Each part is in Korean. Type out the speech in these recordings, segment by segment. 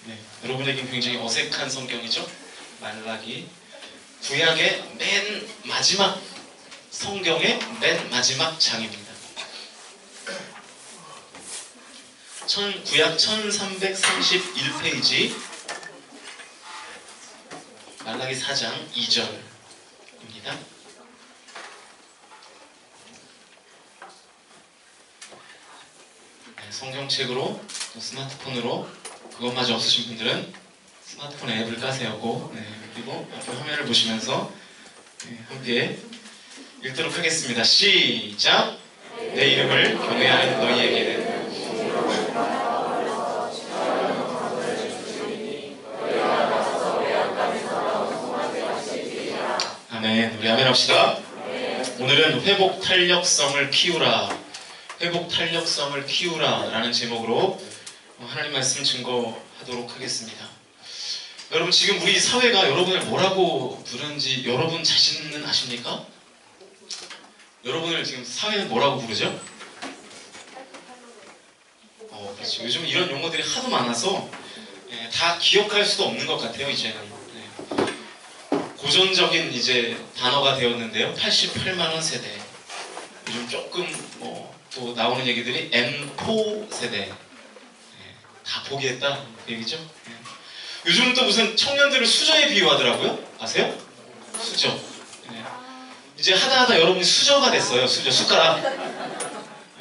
네, 여러분에겐 굉장히 어색한 성경이죠? 말라기. 구약의 맨 마지막, 성경의 맨 마지막 장입니다. 구약 1331페이지, 말라기 4장 2절입니다. 성경책으로, 스마트폰으로, 그것마저 없으신 분들은 스마트폰 앱을 까세요. 그리고 앞에 화면을 보시면서 함께 읽도록 하겠습니다. 시작! 내 이름을 경외하는 너희에게는 아멘. 우리 아멘 합시다. 오늘은 회복 탄력성을 키우라, 회복 탄력성을 키우라 라는 제목으로 하나님 말씀 증거하도록 하겠습니다. 여러분, 지금 우리 사회가 여러분을 뭐라고 부르는지 여러분 자신은 아십니까? 여러분을 지금 사회는 뭐라고 부르죠? 그렇죠. 요즘 이런 용어들이 하도 많아서 다 기억할 수도 없는 것 같아요, 이제는. 고전적인 이제 단어가 되었는데요. 88만원 세대. 요즘 조금 또 나오는 얘기들이 M4 세대. 다 포기했다 그 얘기죠. 요즘은 또 무슨 청년들을 수저에 비유하더라고요. 아세요? 수저. 이제 하다하다 여러분이 수저가 됐어요. 수저, 숟가락.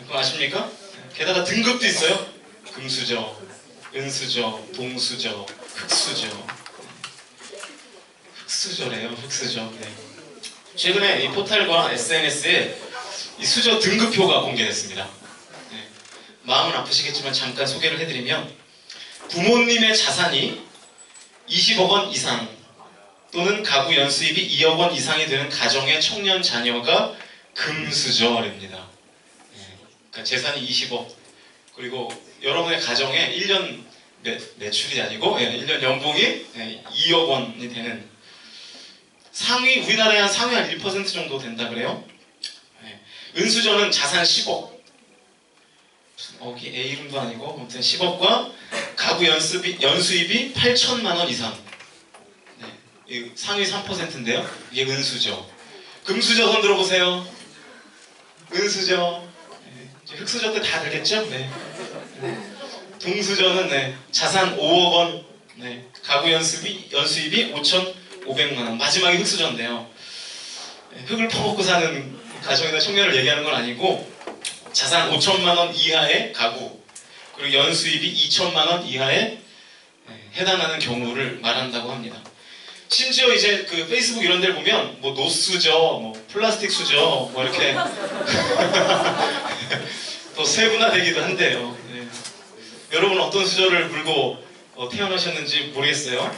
그거 아십니까? 게다가 등급도 있어요. 금수저, 은수저, 동수저, 흑수저. 흑수저래요. 흑수저. 최근에 이 포털과 SNS에 이 수저 등급표가 공개됐습니다. 마음은 아프시겠지만 잠깐 소개를 해드리면, 부모님의 자산이 20억 원 이상 또는 가구 연수입이 2억 원 이상이 되는 가정의 청년 자녀가 금수저랍니다. 그러니까 재산이 20억, 그리고 여러분의 가정에 1년 매출이 아니고 1년 연봉이 2억 원이 되는, 우리나라에 상위 한 1% 정도 된다 그래요. 은수저는 자산 10억, 여기 A 이름도 아니고 아무튼 10억과 가구 연수입이 8천만 원 이상. 상위 3%인데요. 이게 은수저. 금수저 손 들어보세요. 은수저. 흑수저 때 다 들겠죠? 동수저는 자산 5억 원, 가구 연수입이 5,500만 원. 마지막이 흑수저인데요. 흙을 퍼먹고 사는 가정이나 청년을 얘기하는 건 아니고, 자산 5천만 원 이하의 가구, 그리고 연수입이 2천만 원 이하에 해당하는 경우를 말한다고 합니다. 심지어 이제 그 페이스북 이런 데를 보면 노수저, 플라스틱 수저, 이렇게 더 세분화되기도 한데요. 여러분 어떤 수저를 물고 태어나셨는지 모르겠어요.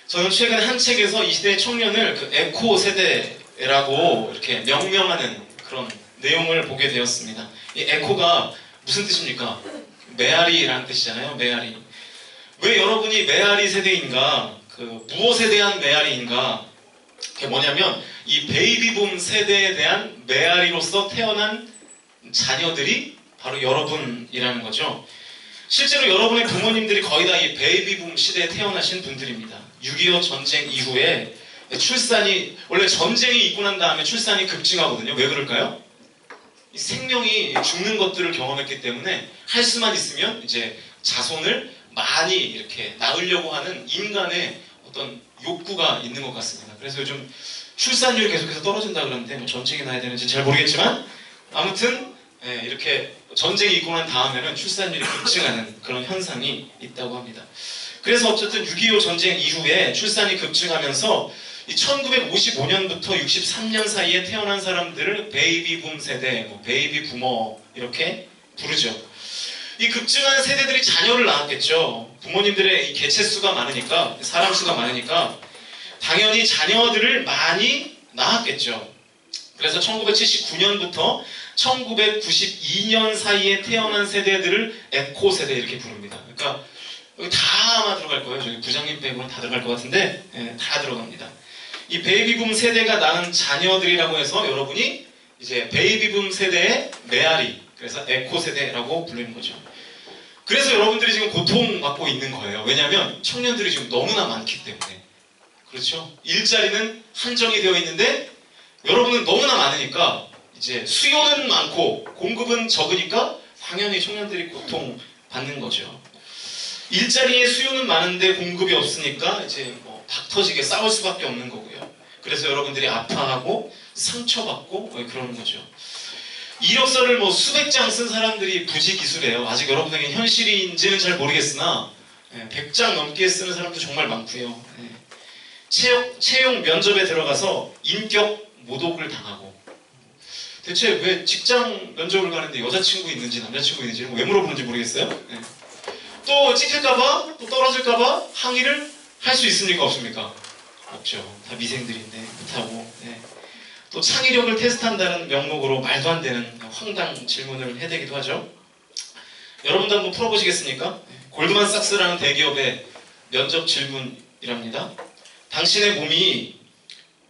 저는 최근에 한 책에서 이 시대의 청년을 에코 세대라고 이렇게 명명하는 그런 내용을 보게 되었습니다. 이 에코가 무슨 뜻입니까? 메아리라는 뜻이잖아요. 메아리. 왜 여러분이 메아리 세대인가? 무엇에 대한 메아리인가? 그게 뭐냐면, 이 베이비붐 세대에 대한 메아리로서 태어난 자녀들이 바로 여러분이라는 거죠. 실제로 여러분의 부모님들이 거의 다 이 베이비붐 시대에 태어나신 분들입니다. 6.25 전쟁 이후에 출산이, 원래 전쟁이 있고 난 다음에 출산이 급증하거든요. 왜 그럴까요? 이 생명이 죽는 것들을 경험했기 때문에 할 수만 있으면 이제 자손을 많이 이렇게 낳으려고 하는 인간의 어떤 욕구가 있는 것 같습니다. 그래서 요즘 출산율이 계속해서 떨어진다 그러는데 전쟁이 나야 되는지 잘 모르겠지만, 아무튼 이렇게 전쟁이 있고 난 다음에는 출산율이 급증하는 그런 현상이 있다고 합니다. 그래서 어쨌든 6.25 전쟁 이후에 출산이 급증하면서 이 1955년부터 63년 사이에 태어난 사람들을 베이비붐 세대, 베이비 부머 이렇게 부르죠. 이 급증한 세대들이 자녀를 낳았겠죠. 부모님들의 이 개체수가 많으니까, 사람 수가 많으니까 당연히 자녀들을 많이 낳았겠죠. 그래서 1979년부터 1992년 사이에 태어난 세대들을 에코 세대 이렇게 부릅니다. 그러니까 여기 다 아마 들어갈 거예요. 저기 부장님 빼고는 다 들어갈 것 같은데 다 들어갑니다. 이 베이비붐 세대가 낳은 자녀들이라고 해서 여러분이 이제 베이비붐 세대의 메아리, 그래서 에코 세대라고 불리는 거죠. 그래서 여러분들이 지금 고통받고 있는 거예요. 왜냐하면 청년들이 지금 너무나 많기 때문에. 그렇죠? 일자리는 한정이 되어 있는데 여러분은 너무나 많으니까 이제 수요는 많고 공급은 적으니까 당연히 청년들이 고통받는 거죠. 일자리의 수요는 많은데 공급이 없으니까 이제 뭐 박터지게 싸울 수밖에 없는 거고요. 그래서 여러분들이 아파하고 상처받고 그러는 거죠. 이력서를 뭐 수백 장 쓴 사람들이 부지기수래요. 아직 여러분에게 현실인지는 잘 모르겠으나 100장 넘게 쓰는 사람도 정말 많고요. 채용 면접에 들어가서 인격 모독을 당하고 대체 왜 직장 면접을 가는데 여자친구 있는지 남자친구 있는지 왜 물어보는지 모르겠어요. 또 찍힐까봐 또 떨어질까봐 항의를 할 수 있습니까 없습니까? 없죠. 다 미생들인데 못하고 또 창의력을 테스트한다는 명목으로 말도 안 되는 황당 질문을 해대기도 하죠. 여러분도 한번 풀어보시겠습니까? 골드만삭스라는 대기업의 면접 질문이랍니다. 당신의 몸이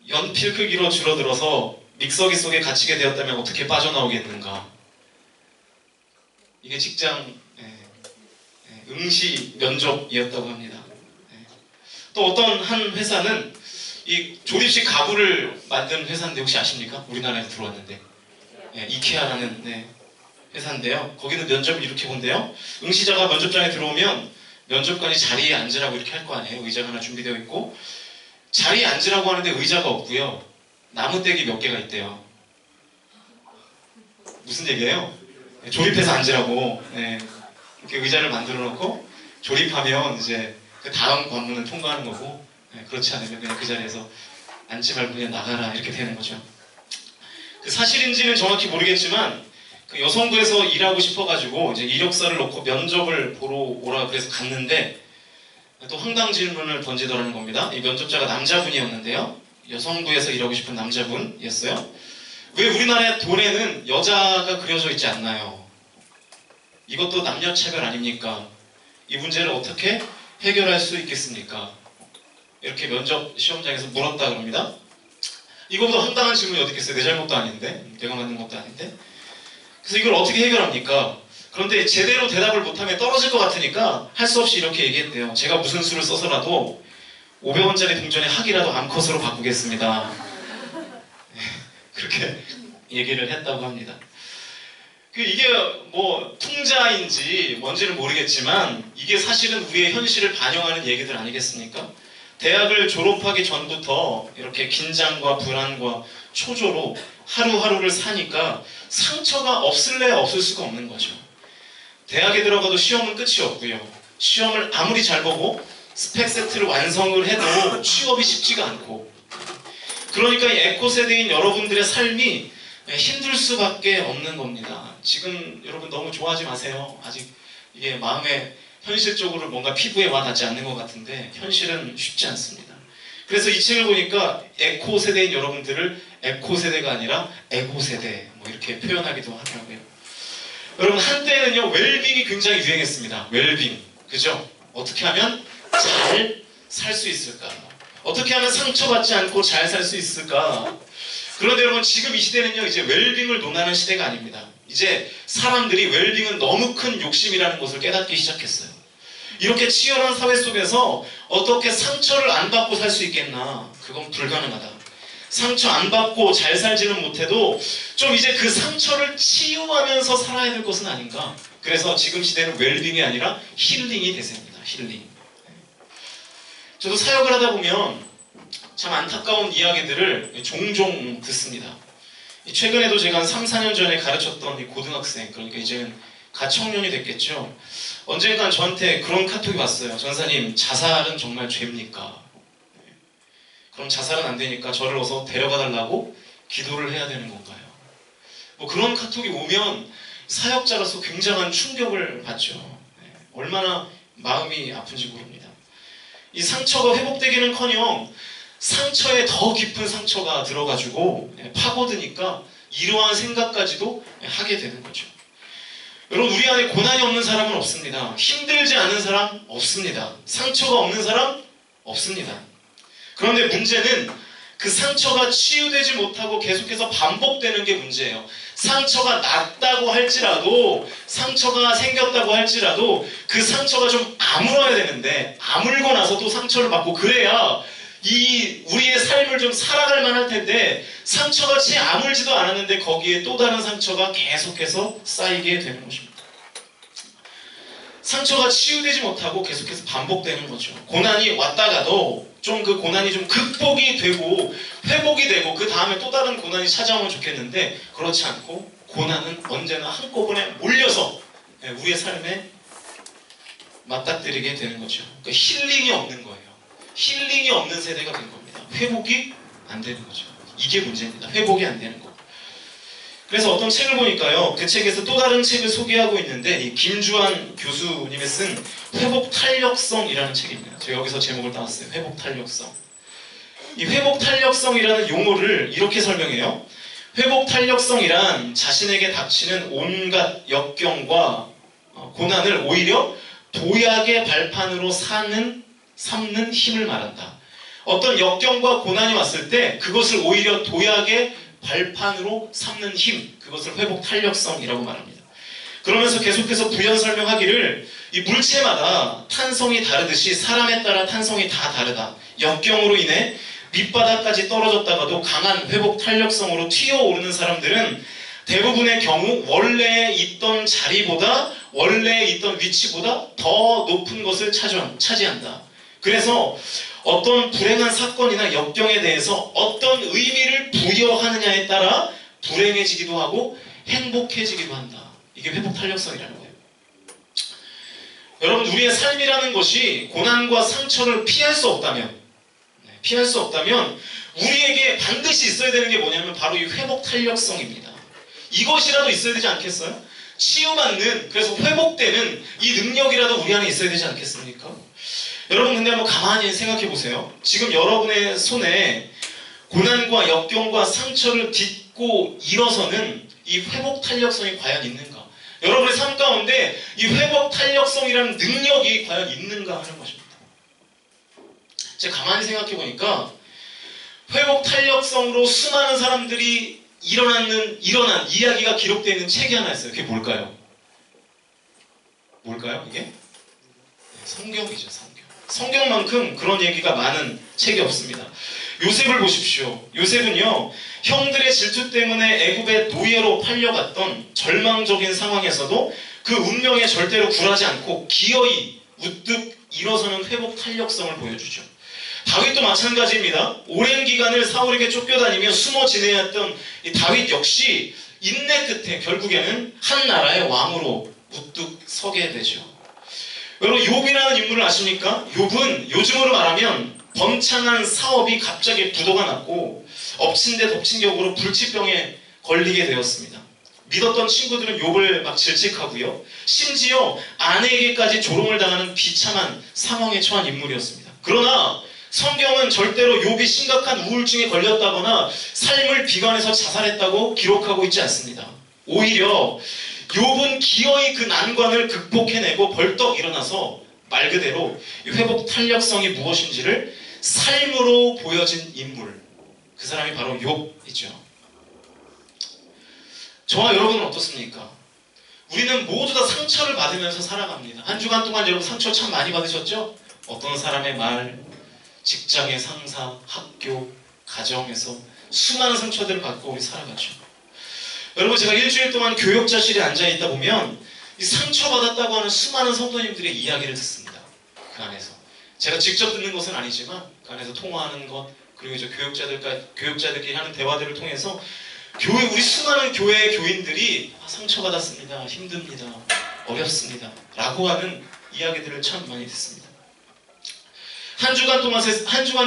연필 크기로 줄어들어서 믹서기 속에 갇히게 되었다면 어떻게 빠져나오겠는가? 이게 직장 응시 면접이었다고 합니다. 또 어떤 한 회사는 이 조립식 가구를 만드는 회사인데 혹시 아십니까? 우리나라에서 들어왔는데 이케아라는 회사인데요. 거기는 면접을 이렇게 본대요. 응시자가 면접장에 들어오면 면접관이 자리에 앉으라고 이렇게 할 거 아니에요. 의자가 하나 준비되어 있고 자리에 앉으라고 하는데 의자가 없고요. 나무떼기 몇 개가 있대요. 무슨 얘기예요? 조립해서 앉으라고 이렇게 의자를 만들어 놓고 조립하면 이제 그 다음 관문을 통과하는 거고 그렇지 않으면 그냥 그 자리에서 앉지 말고 그냥 나가라 이렇게 되는 거죠. 그 사실인지는 정확히 모르겠지만 그 여성부에서 일하고 싶어가지고 이제 이력서를 놓고 면접을 보러 오라 그래서 갔는데 또 황당 질문을 던지더라는 겁니다. 이 면접자가 남자분이었는데요. 여성부에서 일하고 싶은 남자분이었어요. 왜 우리나라 돈에는 여자가 그려져 있지 않나요? 이것도 남녀차별 아닙니까? 이 문제를 어떻게 해결할 수 있겠습니까? 이렇게 면접 시험장에서 물었다 그럽니다. 이거보다 황당한 질문이 어디 있겠어요? 내 잘못도 아닌데 내가 만든 것도 아닌데. 그래서 이걸 어떻게 해결합니까? 그런데 제대로 대답을 못하면 떨어질 것 같으니까 할 수 없이 이렇게 얘기했대요. 제가 무슨 수를 써서라도 500원짜리 동전의 학이라도 암컷으로 바꾸겠습니다. 그렇게 얘기를 했다고 합니다. 이게 뭐 풍자인지 뭔지는 모르겠지만 이게 사실은 우리의 현실을 반영하는 얘기들 아니겠습니까? 대학을 졸업하기 전부터 이렇게 긴장과 불안과 초조로 하루하루를 사니까 상처가 없을래야 없을 수가 없는 거죠. 대학에 들어가도 시험은 끝이 없고요. 시험을 아무리 잘 보고 스펙 세트를 완성을 해도 취업이 쉽지가 않고 그러니까 이 에코 세대인 여러분들의 삶이 힘들 수밖에 없는 겁니다. 지금 여러분 너무 좋아하지 마세요. 아직 이게 마음에 현실적으로 뭔가 피부에 와닿지 않는 것 같은데 현실은 쉽지 않습니다. 그래서 이 책을 보니까 에코 세대인 여러분들을 에코 세대가 아니라 에고 세대 뭐 이렇게 표현하기도 하더라고요. 여러분 한때는요 웰빙이 굉장히 유행했습니다. 웰빙 그죠? 어떻게 하면 잘 살 수 있을까? 어떻게 하면 상처받지 않고 잘 살 수 있을까? 그런데 여러분 지금 이 시대는요 이제 웰빙을 논하는 시대가 아닙니다. 이제 사람들이 웰빙은 너무 큰 욕심이라는 것을 깨닫기 시작했어요. 이렇게 치열한 사회 속에서 어떻게 상처를 안 받고 살 수 있겠나? 그건 불가능하다. 상처 안 받고 잘 살지는 못해도 좀 이제 그 상처를 치유하면서 살아야 될 것은 아닌가? 그래서 지금 시대는 웰빙이 아니라 힐링이 대세입니다. 힐링. 저도 사역을 하다 보면 참 안타까운 이야기들을 종종 듣습니다. 최근에도 제가 한 3, 4년 전에 가르쳤던 이 고등학생, 그러니까 이제는 가청년이 됐겠죠. 언젠간 저한테 그런 카톡이 왔어요. 전사님, 자살은 정말 죄입니까? 그럼 자살은 안 되니까 저를 어서 데려가 달라고 기도를 해야 되는 건가요? 뭐 그런 카톡이 오면 사역자로서 굉장한 충격을 받죠. 얼마나 마음이 아픈지 모릅니다. 이 상처가 회복되기는커녕 상처에 더 깊은 상처가 들어가지고 파고드니까 이러한 생각까지도 하게 되는 거죠. 여러분 우리 안에 고난이 없는 사람은 없습니다. 힘들지 않은 사람 없습니다. 상처가 없는 사람 없습니다. 그런데 문제는 그 상처가 치유되지 못하고 계속해서 반복되는 게 문제예요. 상처가 났다고 할지라도, 상처가 생겼다고 할지라도 그 상처가 좀 아물어야 되는데, 아물고 나서 또 상처를 받고 그래야 이 우리의 삶을 좀 살아갈 만할 텐데, 상처가 채 아물지도 않았는데 거기에 또 다른 상처가 계속해서 쌓이게 되는 것입니다. 상처가 치유되지 못하고 계속해서 반복되는 거죠. 고난이 왔다가도 좀 그 고난이 좀 극복이 되고 회복이 되고 그 다음에 또 다른 고난이 찾아오면 좋겠는데, 그렇지 않고 고난은 언제나 한꺼번에 몰려서 우리의 삶에 맞닥뜨리게 되는 거죠. 그러니까 힐링이 없는 거예요. 힐링이 없는 세대가 된 겁니다. 회복이 안 되는 거죠. 이게 문제입니다. 회복이 안 되는 거. 그래서 어떤 책을 보니까요, 그 책에서 또 다른 책을 소개하고 있는데, 이 김주환 교수님이 쓴 회복 탄력성이라는 책입니다. 제가 여기서 제목을 따왔어요. 회복 탄력성. 이 회복 탄력성이라는 용어를 이렇게 설명해요. 회복 탄력성이란 자신에게 닥치는 온갖 역경과 고난을 오히려 도약의 발판으로 삼는 힘을 말한다. 어떤 역경과 고난이 왔을 때 그것을 오히려 도약의 발판으로 삼는 힘, 그것을 회복 탄력성이라고 말합니다. 그러면서 계속해서 부연 설명하기를, 이 물체마다 탄성이 다르듯이 사람에 따라 탄성이 다 다르다. 역경으로 인해 밑바닥까지 떨어졌다가도 강한 회복 탄력성으로 튀어오르는 사람들은 대부분의 경우 원래 있던 자리보다, 원래 있던 위치보다 더 높은 것을 차지한다. 그래서 어떤 불행한 사건이나 역경에 대해서 어떤 의미를 부여하느냐에 따라 불행해지기도 하고 행복해지기도 한다. 이게 회복 탄력성이라는 거예요. 여러분, 우리의 삶이라는 것이 고난과 상처를 피할 수 없다면 우리에게 반드시 있어야 되는 게 뭐냐면 바로 이 회복 탄력성입니다. 이것이라도 있어야 되지 않겠어요? 치유받는, 그래서 회복되는 이 능력이라도 우리 안에 있어야 되지 않겠습니까? 여러분, 근데 한번 가만히 생각해 보세요. 지금 여러분의 손에 고난과 역경과 상처를 딛고 일어서는 이 회복 탄력성이 과연 있는가? 여러분의 삶 가운데 이 회복 탄력성이라는 능력이 과연 있는가 하는 것입니다. 제가 가만히 생각해 보니까 회복 탄력성으로 수많은 사람들이 일어난 이야기가 기록되어 있는 책이 하나 있어요. 그게 뭘까요? 이게? 성경이죠, 성경. 성경만큼 그런 얘기가 많은 책이 없습니다. 요셉을 보십시오. 요셉은요, 형들의 질투 때문에 애굽의 노예로 팔려갔던 절망적인 상황에서도 그 운명에 절대로 굴하지 않고 기어이 우뚝 일어서는 회복 탄력성을 보여주죠. 다윗도 마찬가지입니다. 오랜 기간을 사울에게 쫓겨다니며 숨어 지내었던 이 다윗 역시 인내 끝에 결국에는 한 나라의 왕으로 우뚝 서게 되죠. 여러분, 욥이라는 인물을 아십니까? 욥은 요즘으로 말하면 번창한 사업이 갑자기 부도가 났고 엎친 데 덮친 격으로 불치병에 걸리게 되었습니다. 믿었던 친구들은 욥을 막 질책하고요. 심지어 아내에게까지 조롱을 당하는 비참한 상황에 처한 인물이었습니다. 그러나 성경은 절대로 욥이 심각한 우울증에 걸렸다거나 삶을 비관해서 자살했다고 기록하고 있지 않습니다. 오히려 욥은 기어이 그 난관을 극복해내고 벌떡 일어나서 말 그대로 회복 탄력성이 무엇인지를 삶으로 보여진 인물, 그 사람이 바로 욥이죠. 저와 여러분은 어떻습니까? 우리는 모두 다 상처를 받으면서 살아갑니다. 한 주간 동안 여러분 상처 참 많이 받으셨죠? 어떤 사람의 말, 직장의 상사, 학교, 가정에서 수많은 상처들을 받고 우리 살아가죠. 여러분, 제가 일주일 동안 교역자실에 앉아있다 보면 이 상처받았다고 하는 수많은 성도님들의 이야기를 듣습니다. 그 안에서 제가 직접 듣는 것은 아니지만 그 안에서 통화하는 것, 그리고 이제 교역자들끼리 하는 대화들을 통해서 우리 수많은 교회의 교인들이 상처받았습니다, 힘듭니다, 어렵습니다 라고 하는 이야기들을 참 많이 듣습니다. 한 주간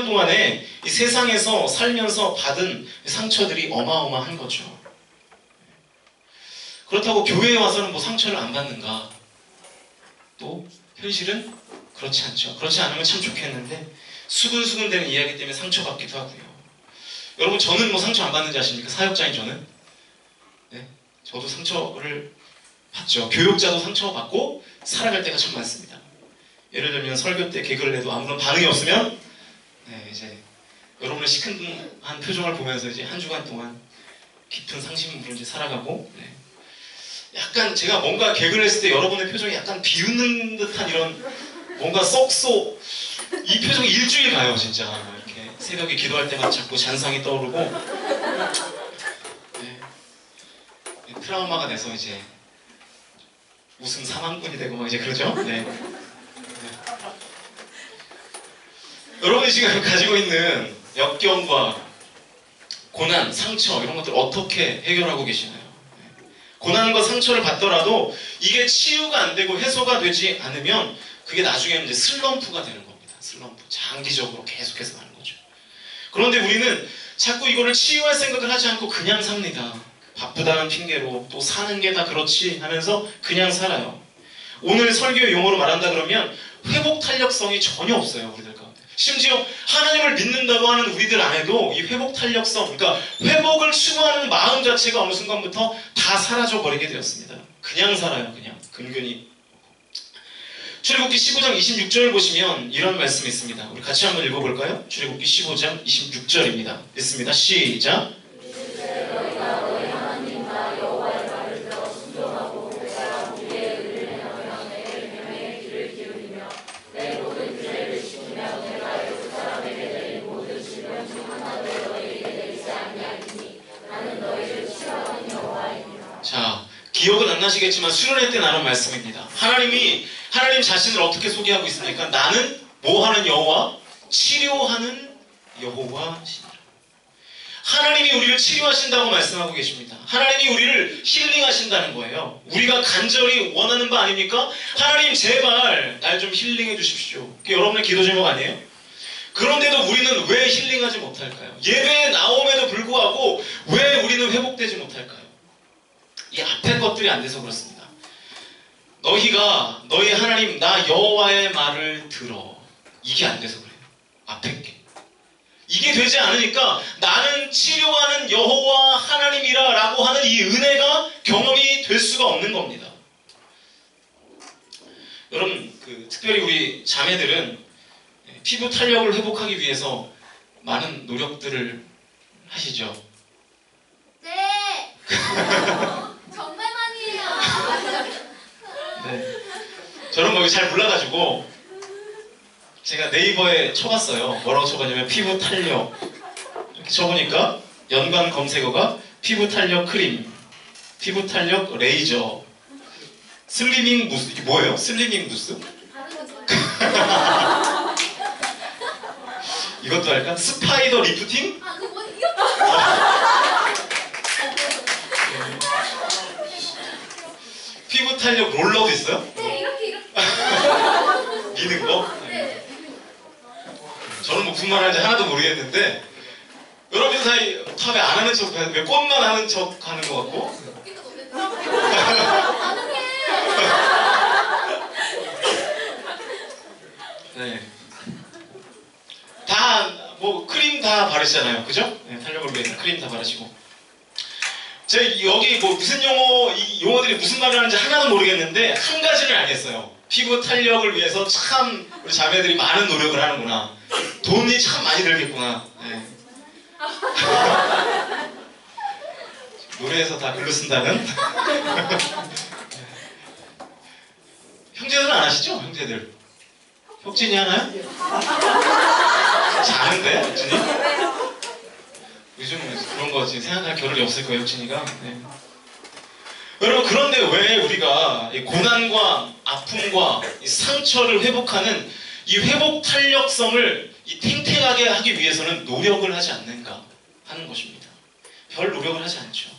동안에 이 세상에서 살면서 받은 상처들이 어마어마한 거죠. 그렇다고 교회에 와서는 뭐 상처를 안 받는가? 또 현실은 그렇지 않죠. 그렇지 않으면 참 좋겠는데 수근수근 되는 이야기 때문에 상처받기도 하고요. 여러분, 저는 뭐 상처 안 받는지 아십니까? 사역자인 저는. 네, 저도 상처를 받죠. 교육자도 상처받고 살아갈 때가 참 많습니다. 예를 들면 설교 때 개그를 해도 아무런 반응이 없으면 이제 여러분의 시큰한 표정을 보면서 이제 한 주간 동안 깊은 상심으로 이제 살아가고, 네. 약간 제가 뭔가 개그를 했을 때 여러분의 표정이 약간 비웃는 듯한 이런 뭔가 썩소 이 표정이 일주일 가요 진짜. 이렇게 새벽에 기도할 때마다 자꾸 잔상이 떠오르고, 네. 트라우마가 돼서 이제 웃음 사망꾼이 되고 막 이제 그러죠. 네. 네. 여러분이 지금 가지고 있는 역경과 고난, 상처 이런 것들 어떻게 해결하고 계시나요? 고난과 상처를 받더라도 이게 치유가 안 되고 해소가 되지 않으면 그게 나중에는 이제 슬럼프가 되는 겁니다. 슬럼프. 장기적으로 계속해서 가는 거죠. 그런데 우리는 자꾸 이거를 치유할 생각을 하지 않고 그냥 삽니다. 바쁘다는 핑계로 또 사는 게 다 그렇지 하면서 그냥 살아요. 오늘 설교의 용어로 말한다 그러면 회복 탄력성이 전혀 없어요. 우리들 가운데. 심지어 하나님을 믿는다고 하는 우리들 안에도 이 회복 탄력성, 그러니까 회복을 추구하는 마음 자체가 어느 순간부터 다 사라져버리게 되었습니다. 그냥 살아요. 그냥 근근히. 출애굽기 15장 26절 보시면 이런 말씀이 있습니다. 우리 같이 한번 읽어볼까요? 출애굽기 15장 26절입니다. 읽습니다. 시작. 자, 기억은 안 나시겠지만 수련회 때 나눈 말씀입니다. 하나님 자신을 어떻게 소개하고 있습니까? 나는 뭐 하는 여호와? 치료하는 여호와시니라. 하나님이 우리를 치료하신다고 말씀하고 계십니다. 하나님이 우리를 힐링하신다는 거예요. 우리가 간절히 원하는 바 아닙니까? 하나님 제발 날 좀 힐링해 주십시오. 그게 여러분의 기도 제목 아니에요? 그런데도 우리는 왜 힐링하지 못할까요? 예배에 나옴에도 불구하고 왜 우리는 회복되지 못할까요? 이 앞에 것들이 안 돼서 그렇습니다. 너희가 너희 하나님 나 여호와의 말을 들어. 이게 안 돼서 그래요. 앞에 게. 이게 되지 않으니까 나는 치료하는 여호와 하나님이라 라고 하는 이 은혜가 경험이 될 수가 없는 겁니다. 여러분 특별히 우리 자매들은 피부 탄력을 회복하기 위해서 많은 노력들을 하시죠. 네. 정말 많이 해요. 네. 저는 뭐 잘 몰라가지고 제가 네이버에 쳐봤어요. 뭐라고 쳐봤냐면 피부 탄력 이렇게 쳐보니까 연관 검색어가 피부 탄력 크림, 피부 탄력 레이저, 슬리밍 무스. 이게 뭐예요? 슬리밍 무스? 이것도 할까? 스파이더 리프팅? 아, 그거 이거? 피부 탄력 롤러도 있어요? 네, 이렇게. 미는 거? 네. 저는 무슨 말 하는지 하나도 모르겠는데 여러분 사이 다 왜 안 하는 척, 왜 꽃만 하는 척 하는 것 같고? 가능해. 네. 다 뭐 크림 다 바르시잖아요, 그죠? 네, 탄력을 위해서 크림 다 바르시고. 제가 여기 뭐 무슨 이 용어들이 무슨 말을 하는지 하나도 모르겠는데 한 가지를 알겠어요. 피부 탄력을 위해서 참 우리 자매들이 많은 노력을 하는구나. 돈이 참 많이 들겠구나. 네. 노래에서 다 글로 쓴다는. 형제들은 안 하시죠? 형제들. 혁진이 하나요? 잘하는데, 혁진이? 요즘 그런 거 지금 생각할 겨를이 없을 거예요, 혁진이가. 네. 여러분, 그런데 왜 우리가 이 고난과 아픔과 이 상처를 회복하는 이 회복 탄력성을 이 탱탱하게 하기 위해서는 노력을 하지 않는가 하는 것입니다. 별 노력을 하지 않죠.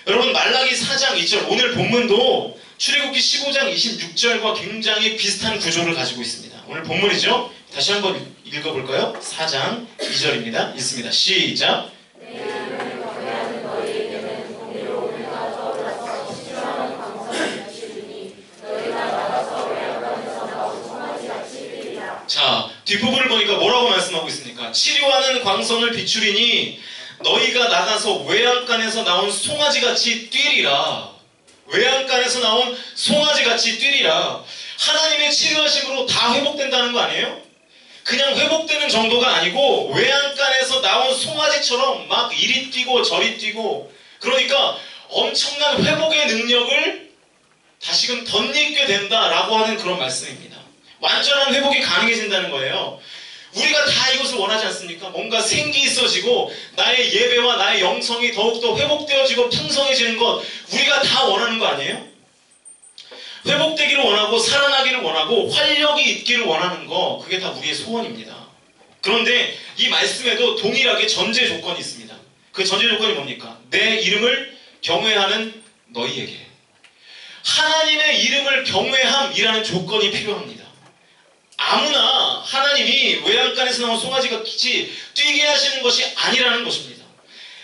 여러분, 말라기 4장 2절, 오늘 본문도 출애굽기 15장 26절과 굉장히 비슷한 구조를 가지고 있습니다. 오늘 본문이죠. 다시 한번 읽어볼까요? 4장 2절입니다. 읽습니다. 시작. 자, 뒷부분을 보니까 뭐라고 말씀하고 있습니까? 치료하는 광선을 비추리니 너희가 나가서 외양간에서 나온 송아지같이 뛰리라. 외양간에서 나온 송아지같이 뛰리라. 하나님의 치료하심으로 다 회복된다는 거 아니에요? 그냥 회복되는 정도가 아니고 외양간에서 나온 송아지처럼 막 이리 뛰고 저리 뛰고, 그러니까 엄청난 회복의 능력을 다시금 덧입게 된다라고 하는 그런 말씀입니다. 완전한 회복이 가능해진다는 거예요. 우리가 다 이것을 원하지 않습니까? 뭔가 생기 있어지고 나의 예배와 나의 영성이 더욱더 회복되어지고 풍성해지는 것, 우리가 다 원하는 거 아니에요? 회복되기를 원하고 살아나기를 원하고 활력이 있기를 원하는 거, 그게 다 우리의 소원입니다. 그런데 이 말씀에도 동일하게 전제 조건이 있습니다. 그 전제 조건이 뭡니까? 내 이름을 경외하는 너희에게. 하나님의 이름을 경외함이라는 조건이 필요합니다. 아무나 하나님이 외양간에서 나온 송아지같이 뛰게 하시는 것이 아니라는 것입니다.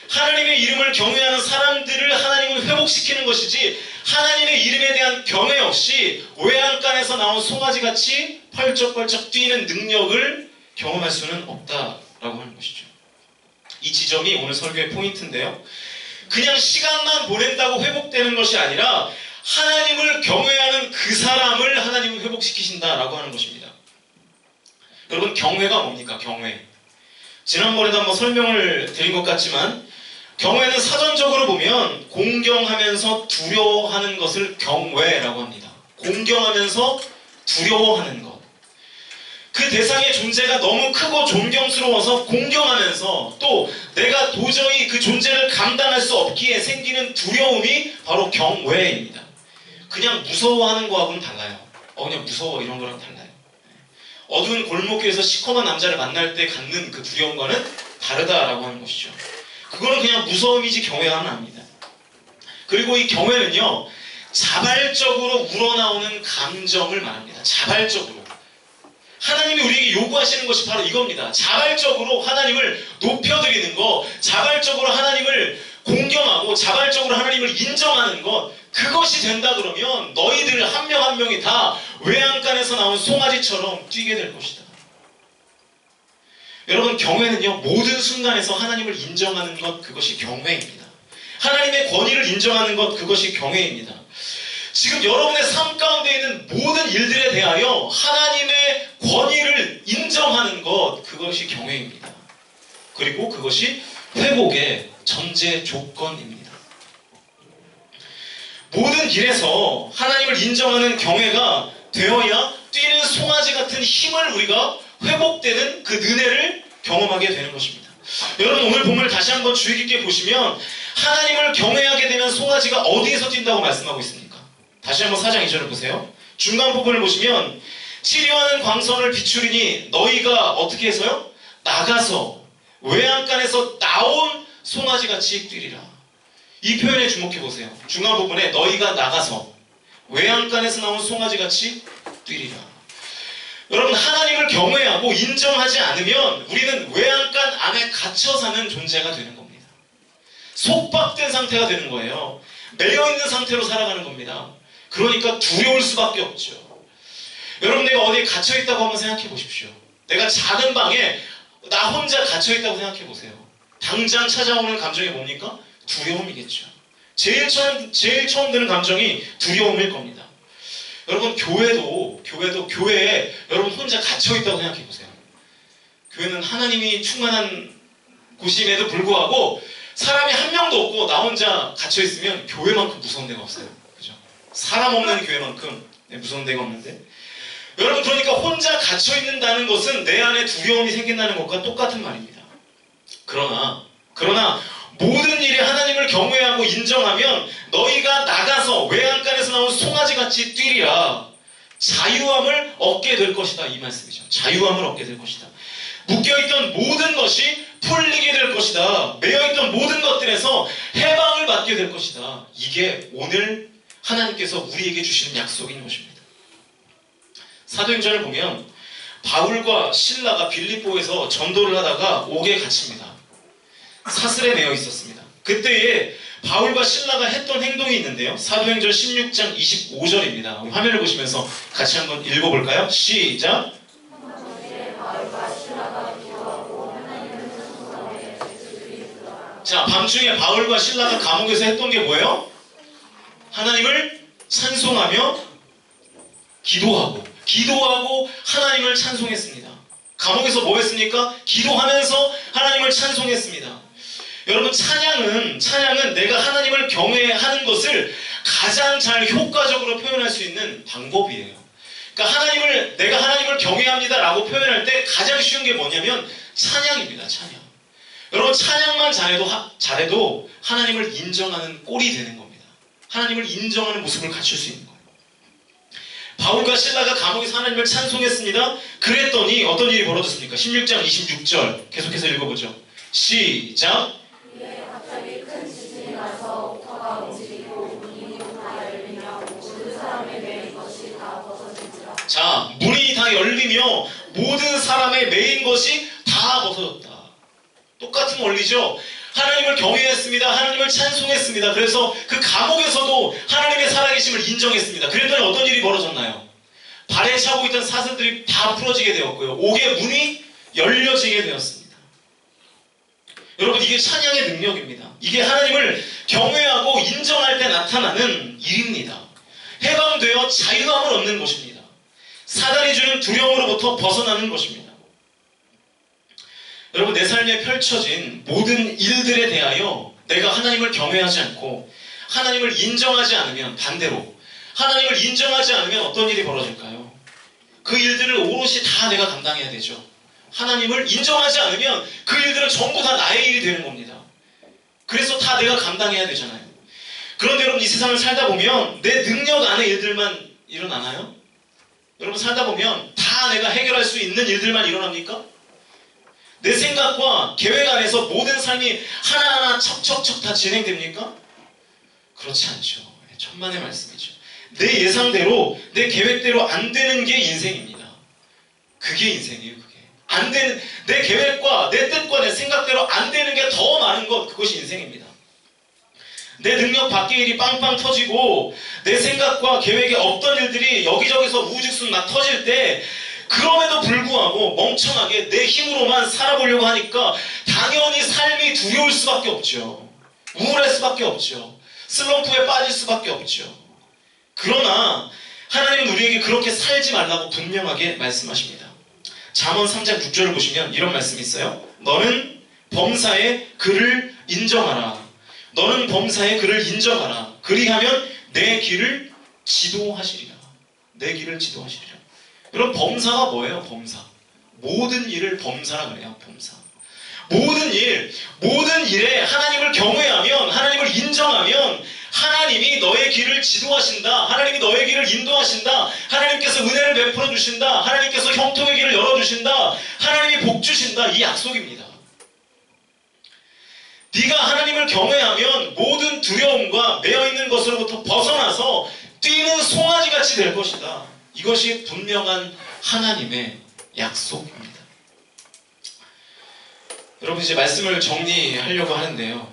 하나님의 이름을 경외하는 사람들을 하나님은 회복시키는 것이지, 하나님의 이름에 대한 경외 없이 외양간에서 나온 송아지같이 펄쩍펄쩍 뛰는 능력을 경험할 수는 없다라고 하는 것이죠. 이 지점이 오늘 설교의 포인트인데요. 그냥 시간만 보낸다고 회복되는 것이 아니라 하나님을 경외하는 그 사람을 하나님은 회복시키신다라고 하는 것입니다. 여러분, 경외가 뭡니까? 경외. 지난번에도 한번 설명을 드린 것 같지만, 경외는 사전적으로 보면 공경하면서 두려워하는 것을 경외라고 합니다. 공경하면서 두려워하는 것. 그 대상의 존재가 너무 크고 존경스러워서 공경하면서 또 내가 도저히 그 존재를 감당할 수 없기에 생기는 두려움이 바로 경외입니다. 그냥 무서워하는 거하고는 달라요. 그냥 무서워 이런 거랑 달라요. 어두운 골목길에서 시커먼 남자를 만날 때 갖는 그 두려움과는 다르다라고 하는 것이죠. 그거는 그냥 무서움이지 경외와는 아닙니다. 그리고 이 경외는요, 자발적으로 우러나오는 감정을 말합니다. 자발적으로. 하나님이 우리에게 요구하시는 것이 바로 이겁니다. 자발적으로 하나님을 높여드리는 것, 자발적으로 하나님을 공경하고 자발적으로 하나님을 인정하는 것, 그것이 된다 그러면 너희들 한 명 한 명이 다 외양간에서 나온 송아지처럼 뛰게 될 것이다. 여러분, 경외는요, 모든 순간에서 하나님을 인정하는 것, 그것이 경외입니다. 하나님의 권위를 인정하는 것, 그것이 경외입니다. 지금 여러분의 삶 가운데 있는 모든 일들에 대하여 하나님의 권위를 인정하는 것, 그것이 경외입니다. 그리고 그것이 회복의 전제 조건입니다. 모든 일에서 하나님을 인정하는 경외가 되어야 뛰는 송아지 같은 힘을 우리가 회복되는 그 은혜를 경험하게 되는 것입니다. 여러분, 오늘 본문을 다시 한번 주의 깊게 보시면 하나님을 경외하게 되면 송아지가 어디에서 뛴다고 말씀하고 있습니까? 다시 한번 4장 2절을 보세요. 중간 부분을 보시면 치료하는 광선을 비추리니 너희가 어떻게 해서요? 나가서 외양간에서 나온 송아지같이 뛰리라. 이 표현에 주목해 보세요. 중간 부분에 너희가 나가서 외양간에서 나온 송아지같이 뛰리라. 여러분, 하나님을 경외하고 인정하지 않으면 우리는 외양간 안에 갇혀 사는 존재가 되는 겁니다. 속박된 상태가 되는 거예요. 매여있는 상태로 살아가는 겁니다. 그러니까 두려울 수밖에 없죠. 여러분, 내가 어디에 갇혀있다고 한번 생각해 보십시오. 내가 작은 방에 나 혼자 갇혀있다고 생각해 보세요. 당장 찾아오는 감정이 뭡니까? 두려움이겠죠. 제일 처음 드는 감정이 두려움일 겁니다. 여러분, 교회에 여러분 혼자 갇혀있다고 생각해 보세요. 교회는 하나님이 충만한 곳임에도 불구하고 사람이 한 명도 없고 나 혼자 갇혀있으면 교회만큼 무서운 데가 없어요. 그죠? 사람 없는 교회만큼 무서운 데가 없는데, 여러분, 그러니까 혼자 갇혀있는다는 것은 내 안에 두려움이 생긴다는 것과 똑같은 말입니다. 그러나 모든 일에 하나님을 경외하고 인정하면 너희가 나가서 외양간에서 나온 송아지같이 뛰리라. 자유함을 얻게 될 것이다, 이 말씀이죠. 자유함을 얻게 될 것이다. 묶여있던 모든 것이 풀리게 될 것이다. 매여있던 모든 것들에서 해방을 받게 될 것이다. 이게 오늘 하나님께서 우리에게 주시는 약속인 것입니다. 사도행전을 보면 바울과 실라가 빌립보에서 전도를 하다가 옥에 갇힙니다. 사슬에 매여 있었습니다. 그때에 바울과 실라가 했던 행동이 있는데요. 사도행전 16장 25절입니다. 화면을 보시면서 같이 한번 읽어볼까요? 시작! 자, 밤중에 바울과 실라가 감옥에서 했던 게 뭐예요? 하나님을 찬송하며 기도하고 하나님을 찬송했습니다. 감옥에서 뭐 했습니까? 기도하면서 하나님을 찬송했습니다. 여러분, 찬양은 내가 하나님을 경외하는 것을 가장 잘 효과적으로 표현할 수 있는 방법이에요. 그러니까 내가 하나님을 경외합니다 라고 표현할 때 가장 쉬운 게 뭐냐면 찬양입니다. 찬양. 여러분, 찬양만 잘해도 하나님을 인정하는 꼴이 되는 겁니다. 하나님을 인정하는 모습을 갖출 수 있는 거예요. 바울과 실라가 감옥에서 하나님을 찬송했습니다. 그랬더니 어떤 일이 벌어졌습니까? 16장 26절 계속해서 읽어보죠. 시작. 갑자기 큰 지진이 나서 옥터가 움직이고 문이 다 열리며 모든 사람의 매인 것이 다 벗어진지라. 자, 문이 다 열리며 모든 사람의 매인 것이 다 벗어졌다. 똑같은 원리죠. 하나님을 경외했습니다. 하나님을 찬송했습니다. 그래서 그 감옥에서도 하나님의 살아계심을 인정했습니다. 그랬더니 어떤 일이 벌어졌나요? 발에 차고 있던 사슬들이 다 풀어지게 되었고요. 옥의 문이 열려지게 되었습니다. 여러분, 이게 찬양의 능력입니다. 이게 하나님을 경외하고 인정할 때 나타나는 일입니다. 해방되어 자유함을 얻는 것입니다. 사단이 주는 두려움으로부터 벗어나는 것입니다. 여러분, 내 삶에 펼쳐진 모든 일들에 대하여 내가 하나님을 경외하지 않고 하나님을 인정하지 않으면, 반대로 하나님을 인정하지 않으면 어떤 일이 벌어질까요? 그 일들을 오롯이 다 내가 감당해야 되죠. 하나님을 인정하지 않으면 그 일들은 전부 다 나의 일이 되는 겁니다. 그래서 다 내가 감당해야 되잖아요. 그런데 여러분, 이 세상을 살다 보면 내 능력 안의 일들만 일어나나요? 여러분, 살다 보면 다 내가 해결할 수 있는 일들만 일어납니까? 내 생각과 계획 안에서 모든 삶이 하나하나 척척척 다 진행됩니까? 그렇지 않죠. 천만의 말씀이죠. 내 예상대로, 내 계획대로 안 되는 게 인생입니다. 그게 인생이에요. 그게 안 되는, 내 계획과 내 뜻과 내 생각대로 안 되는 게 더 많은 것, 그것이 인생입니다. 내 능력 밖의 일이 빵빵 터지고 내 생각과 계획에 없던 일들이 여기저기서 우후죽순 막 터질 때, 그럼에도 불구하고 멍청하게 내 힘으로만 살아보려고 하니까 당연히 삶이 두려울 수밖에 없죠. 우울할 수밖에 없죠. 슬럼프에 빠질 수밖에 없죠. 그러나 하나님은 우리에게 그렇게 살지 말라고 분명하게 말씀하십니다. 잠언 3장 6절을 보시면 이런 말씀이 있어요. 너는 범사의 그를 인정하라. 너는 범사의 그를 인정하라. 그리하면 내 길을 지도하시리라. 내 길을 지도하시리라. 여러분, 범사가 뭐예요? 범사. 모든 일을 범사라 그래요. 범사. 모든 일에 하나님을 경외하면, 하나님을 인정하면 하나님이 너의 길을 지도하신다. 하나님이 너의 길을 인도하신다. 하나님께서 은혜를 베풀어 주신다. 하나님께서 형통의 길을 열어주신다. 하나님이 복 주신다. 이 약속입니다. 네가 하나님을 경외하면 모든 두려움과 매여있는 것으로부터 벗어나서 뛰는 송아지같이 될 것이다. 이것이 분명한 하나님의 약속입니다. 여러분, 이제 말씀을 정리하려고 하는데요.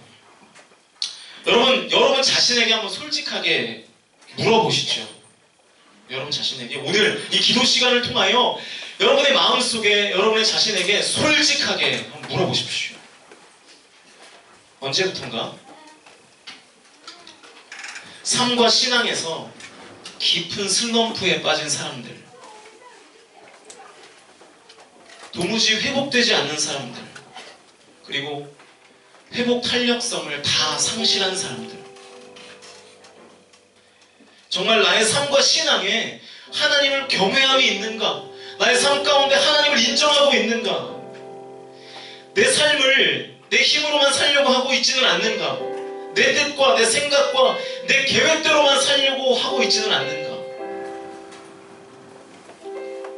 여러분 자신에게 한번 솔직하게 물어보시죠. 여러분 자신에게 오늘 이 기도 시간을 통하여 여러분의 마음속에 여러분의 자신에게 솔직하게 한번 물어보십시오. 언제부턴가 삶과 신앙에서 깊은 슬럼프에 빠진 사람들, 도무지 회복되지 않는 사람들, 그리고 회복 탄력성을 다 상실한 사람들, 정말 나의 삶과 신앙에 하나님을 경외함이 있는가? 나의 삶 가운데 하나님을 인정하고 있는가? 내 삶을 내 힘으로만 살려고 하고 있지는 않는가? 내 뜻과 내 생각과 내 계획대로만 살려고 하고 있지는 않는가?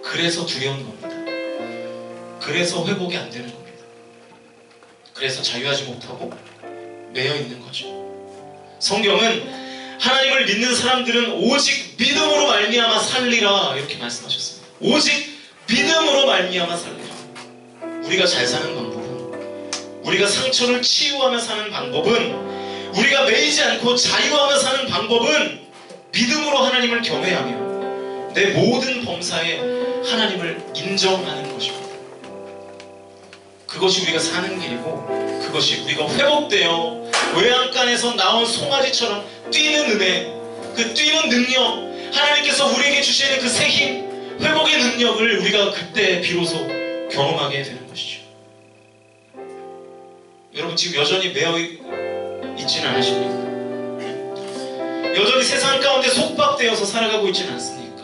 그래서 두려운 겁니다. 그래서 회복이 안 되는 겁니다. 그래서 자유하지 못하고 매여 있는 거죠. 성경은 하나님을 믿는 사람들은 오직 믿음으로 말미암아 살리라 이렇게 말씀하셨습니다. 오직 믿음으로 말미암아 살리라. 우리가 잘 사는 방법은, 우리가 상처를 치유하며 사는 방법은, 우리가 매이지 않고 자유하며 사는 방법은 믿음으로 하나님을 경외하며 내 모든 범사에 하나님을 인정하는 것입니다. 그것이 우리가 사는 길이고, 그것이 우리가 회복되어 외양간에서 나온 송아지처럼 뛰는 은혜, 그 뛰는 능력, 하나님께서 우리에게 주시는 그 새 힘, 회복의 능력을 우리가 그때 비로소 경험하게 되는 것이죠. 여러분 지금 여전히 매여 있지는 않으십니까? 여전히 세상 가운데 속박되어서 살아가고 있지는 않습니까?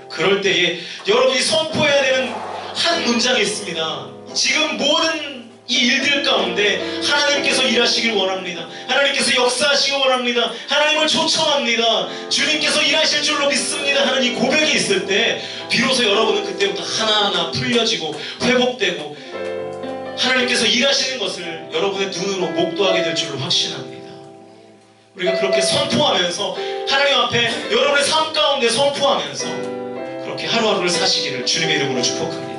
그럴 때에 여러분이 선포해야 되는 한 문장이 있습니다. 지금 모든 이 일들 가운데 하나님께서 일하시길 원합니다. 하나님께서 역사하시길 원합니다. 하나님을 초청합니다. 주님께서 일하실 줄로 믿습니다 하는 이 고백이 있을 때 비로소 여러분은 그때부터 하나하나 풀려지고 회복되고 하나님께서 일하시는 것을 여러분의 눈으로 목도하게 될 줄로 확신합니다. 우리가 그렇게 선포하면서 하나님 앞에 여러분의 삶 가운데 선포하면서 그렇게 하루하루를 사시기를 주님의 이름으로 축복합니다.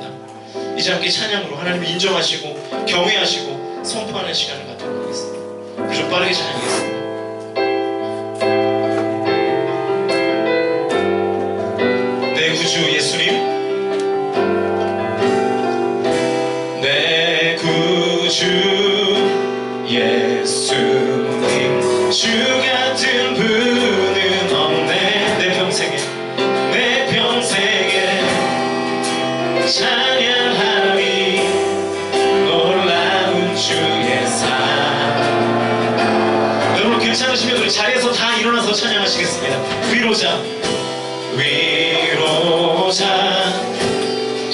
이제 함께 찬양으로 하나님을 인정하시고 경외하시고 선포하는 시간을 갖도록 하겠습니다. 우리 좀 빠르게 찬양하겠습니다. 내 구주 예수님, 내 구주 예수님, 주 같은 분은 없네. 내 평생에 찬양하리 놀라운 주의 삶. 여러분 괜찮으시면 우리 자리에서 다 일어나서 찬양하시겠습니다. 위로자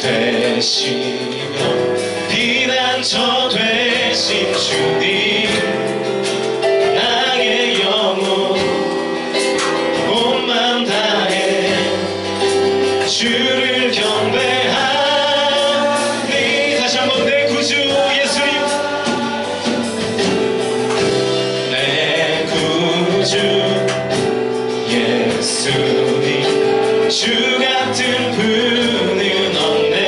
되시며 피난처 되신 주님, 나의 영혼 온 맘 다해 주를 경배하니. 다시 한번 내 구주 예수님, 내 구주 예수님, 주 같은 분은 없네.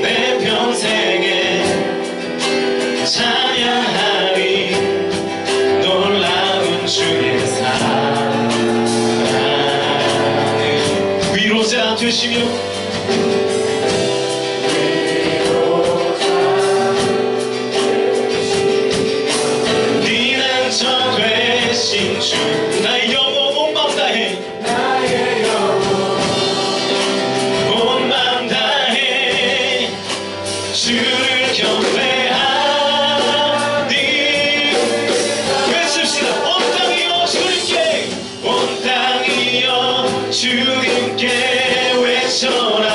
내 평생에 찬양하리 놀라운 주의 사랑을. 위로자 되시며 피난처 되신 주, 나의 영혼 온 맘 다해 주를 경배하니. 외칩시다. 온 땅이여 주님께, 온 땅이여 주님께 외쳐라.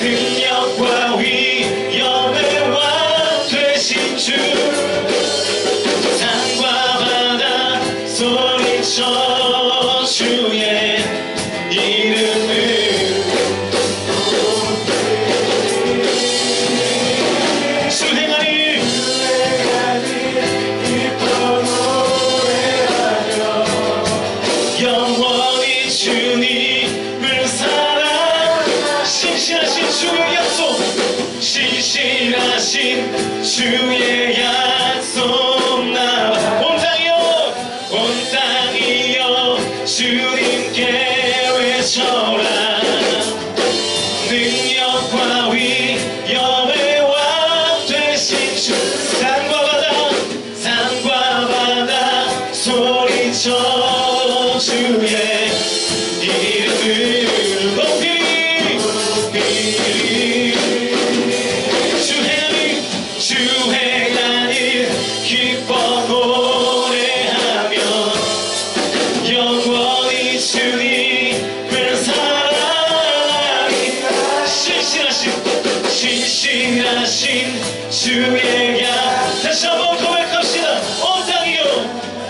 능력과 위엄의 왕 되신 주, 산과 바다 소리쳐 주의 이름을 수행하니 기뻐 노래하며 영원히 주님을 사랑. 신실하신 주의 약속, 신실하신 주의 약속 나와. 온 땅이여 주님께 외쳐라. 능력과 위엄의 왕 되신 주, 산과 바다 소리쳐 주의 이름을 높이. 주행하니 기뻐 노래하며 영원히 주님을 사랑하니. 신실하신 주의 약. 다시 한번 고백합시다.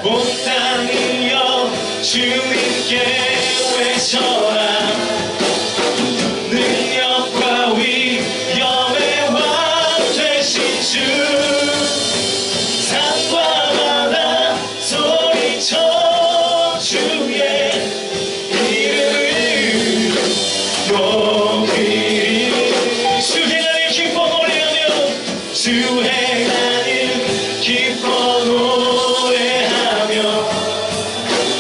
온 땅이여 주님께 외쳐라. 능력과 위엄의 왕 되신 주, 산과 바다 소리쳐 주의 이름을 높이리. 수행하니 기뻐 노래하며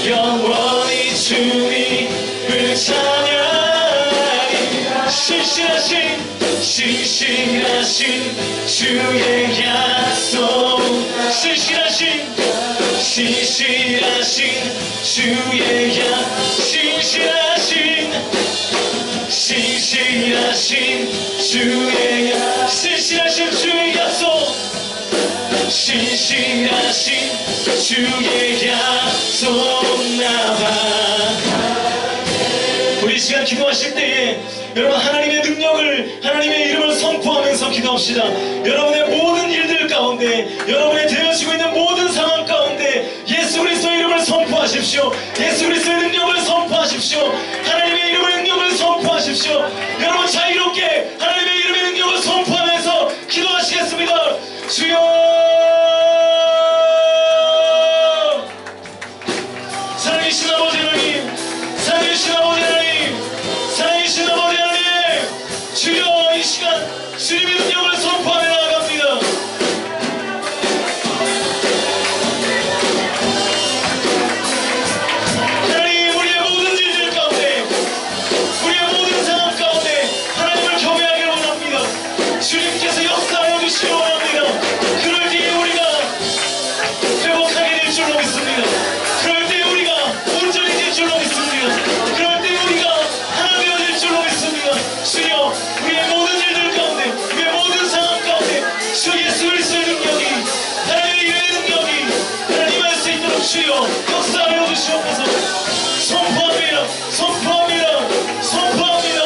영원히 주님을 찬양하리. 신실하신 주의 약속, 신실하신 주의 약, 신실하신 기도하실 때에 여러분 하나님의 능력을, 하나님의 이름을 선포하면서 기도합시다. 여러분의 모든 일들 가운데, 여러분의 되어지고 있는 모든 상황 가운데 예수 그리스도의 이름을 선포하십시오. 예수 그리스도의 능력을 선포하십시오. 하나님의 이름의 능력을 선포하십시오. 여러분 자유롭게 하나님의 이름의 능력을 선포하면서 기도하시겠습니다. 주여, 살아계신 아버지 하나님, 살아계신 아버지 하나님, 살아계신 아버지 하나님, 주여, 이 시간 주님의 능력을 선포하며 나아갑니다. 하나님, 우리의 모든 일들 가운데, 우리의 모든 상황 가운데 하나님을 경외하기를 원합니다. 주님께서 역사하여 주시기 원합니다. 그럴 때에 우리가 회복하게 될 줄로 믿습니다. 그럴 때 우리가 온전히 될 줄로 믿습니다. 그럴 때 우리가 하나 되어질 줄로 믿습니다. 주여, 우리의 모든 일들 가운데, 우리의 모든 상황 가운데 주 예수 그리스도의 능력이, 하나님의 이름의 능력이 하나님 할 수 있도록 주여 역사하여 주시옵소서. 선포합니다. 선포합니다. 선포합니다.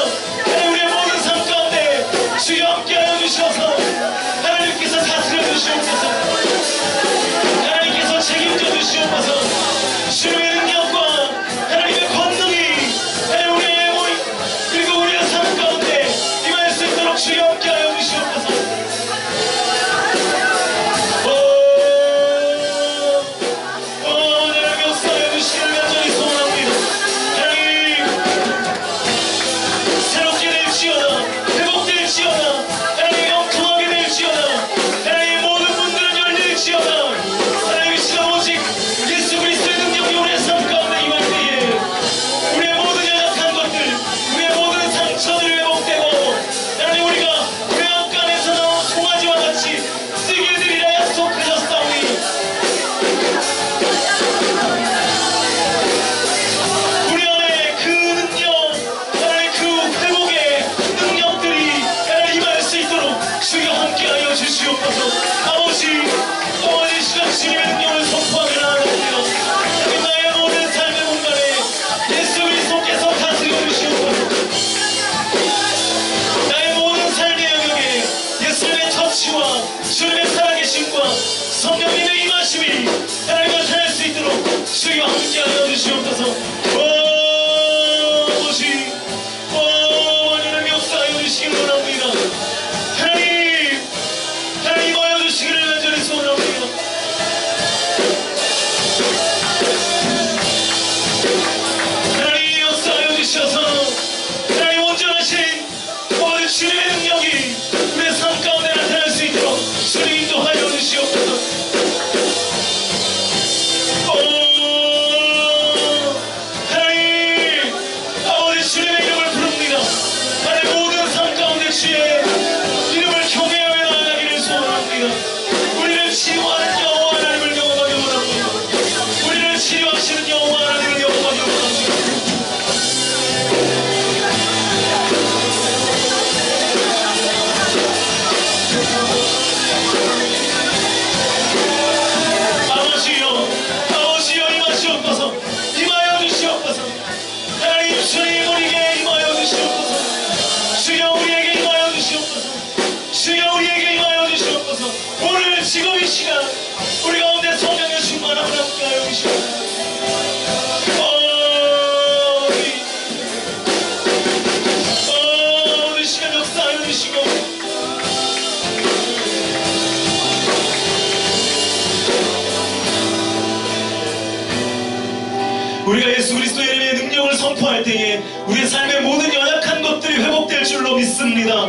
하나님, 우리의 모든 삶 가운데 주여 함께하여 주셔서 하나님께서 다스려 주시옵소서. 하나님께서 책임져 주시옵소서. 주님의 능력과 하나님의 권능이 하나님 우리의 모임 그리고 우리의 삶 가운데 임할 수 있도록 주여 함께하여 주시옵소서. 하나님 역사하여 주시기를 간절히 소원합니다. 하나님, 새롭게 될지어다, 회복될지어다, 하나님 영통하게 될지어다, 하나님 모든 문들은 열릴지어다. 하나님, 이 시간 오직 예수 그리스도의 능력이 우리의 삶 가운데 임할 때에 우리의 모든 연약한 것들, 우리의 모든 상처들이 회복되고 하나님, 우리가 외양간에서 나온 송아지와 같이 쓰게 되리라 약속하셨사오니 우리 안에 그 능력, 하나님 그 회복의 능력들이 하나님 임할 수 있도록 주여 함께하여 주시옵소서. 아버지, 아버지, 시간 주님의 능력을 선포하며 나아갑니다. 하나님, 나의 모든 삶의 공간에 예수 그리스도께서 다스려 주시옵소서. 나의 모든 삶의 영역에 예수님의 터치와 주님의 살아계심과 성령님의 임하심이 하나님 나타날 수 있도록 주여 함께하여 주시옵소서. 아버지, 하나님 역사하여 주시기를 원합니다. 하나님, 하나님 임하여 주시기를 간절히 소원합니다. 하나님 역사하여 주셔서 하나님 온전하신 모든 주님의 능력이 우리의 삶 가운데 나타날 수 있도록 주님 인도하여 주시옵소서. 하나님, 아버지 주님의 이름을 부릅니다. 하나님 모든 삶 가운데 주의 이름을 경외하며 나아가기를 소원합니다. 우리를 치유하는 여호와 하나님을 경험하기 원합니다. 우리를 치료하시는 여호와 하나님을 경험하기 원합니다. 아버지여, 아버지여 임하시옵소서. 임하여 주시옵소서. 하나님, 주님 우리에게 임하여 주시옵소서. 주여 우리에게 임하여 주시옵소서. 주여 우리에게 임하여 주시옵소서. 오늘 지금 이 시간 우리 가운데 성령의 충만함을 함께하여 주시옵소서. 오늘 시간 역사하여 주시고 우리가 예수 그리스도의 이름의 능력을 선포할 때에 우리의 삶의 모든 연약한 것들이 회복될 줄로 믿습니다.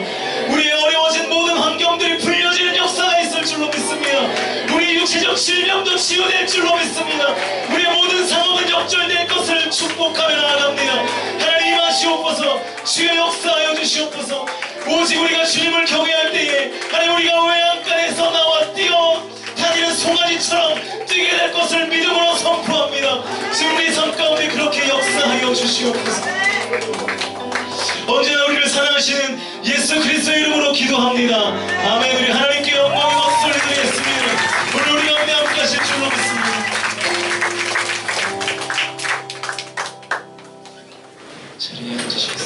우리의 어려워진 모든 환경들이 풀려지는 역사가 있을 줄로 믿습니다. 우리 육체적 질병도 치유될 줄로 믿습니다. 우리의 모든 상황은 역전될 것을 축복하며 나아갑니다. 하나님 임하시옵소서. 주의 역사하여 주시옵소서. 오직 우리가 주님을 경외할 때에 하나님 우리가 외양간에서 나와 뛰어 다니는 송아지처럼 뛰게 될 것을 믿음으로 선포합니다. 지금 우리 삶 가운데 그렇게 역사하여 주시옵소서. 언제나 우리를 사랑하시는 예수 그리스도의 이름으로 기도합니다. 아멘. 우리 하나님께 영광의 박수를 드리겠습니다. 오늘 우리 가운데 함께 하실 줄로 믿습니다. 자리에 앉으시겠습니다.